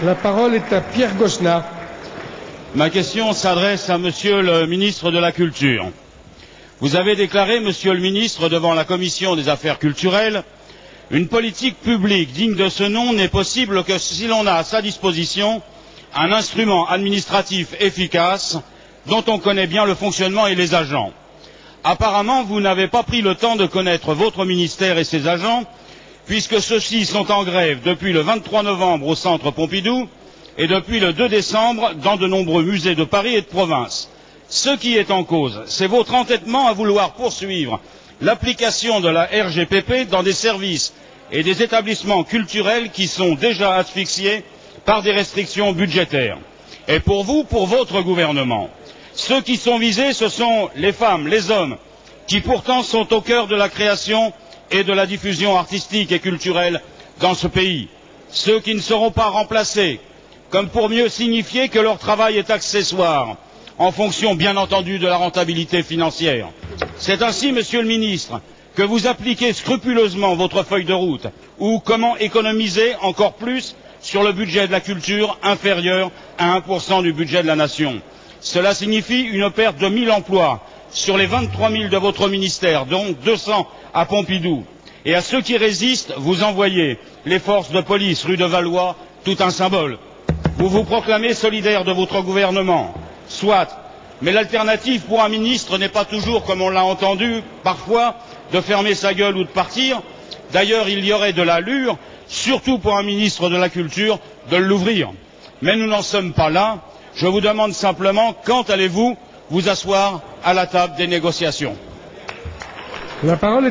La parole est à Pierre Gosselin. Ma question s'adresse à Monsieur le ministre de la Culture. Vous avez déclaré, Monsieur le ministre, devant la Commission des affaires culturelles, une politique publique digne de ce nom n'est possible que si l'on a à sa disposition un instrument administratif efficace dont on connaît bien le fonctionnement et les agents. Apparemment, vous n'avez pas pris le temps de connaître votre ministère et ses agents, puisque ceux-ci sont en grève depuis le 23 novembre au Centre Pompidou et depuis le 2 décembre dans de nombreux musées de Paris et de province. Ce qui est en cause, c'est votre entêtement à vouloir poursuivre l'application de la RGPP dans des services et des établissements culturels qui sont déjà asphyxiés par des restrictions budgétaires. Et pour vous, pour votre gouvernement, ceux qui sont visés, ce sont les femmes, les hommes, qui pourtant sont au cœur de la création et de la diffusion artistique et culturelle dans ce pays. Ceux qui ne seront pas remplacés, comme pour mieux signifier que leur travail est accessoire, en fonction bien entendu de la rentabilité financière. C'est ainsi, Monsieur le ministre, que vous appliquez scrupuleusement votre feuille de route, ou comment économiser encore plus sur le budget de la culture inférieur à 1% du budget de la nation. Cela signifie une perte de 1000 emplois sur les 23 000 de votre ministère, dont 200 à Pompidou. Et à ceux qui résistent, vous envoyez les forces de police rue de Valois, tout un symbole. Vous vous proclamez solidaire de votre gouvernement, soit, mais l'alternative pour un ministre n'est pas toujours, comme on l'a entendu parfois, de fermer sa gueule ou de partir. D'ailleurs, il y aurait de l'allure, surtout pour un ministre de la Culture, de l'ouvrir. Mais nous n'en sommes pas là. Je vous demande simplement quand allez-vous vous asseoir à la table des négociations? La parole est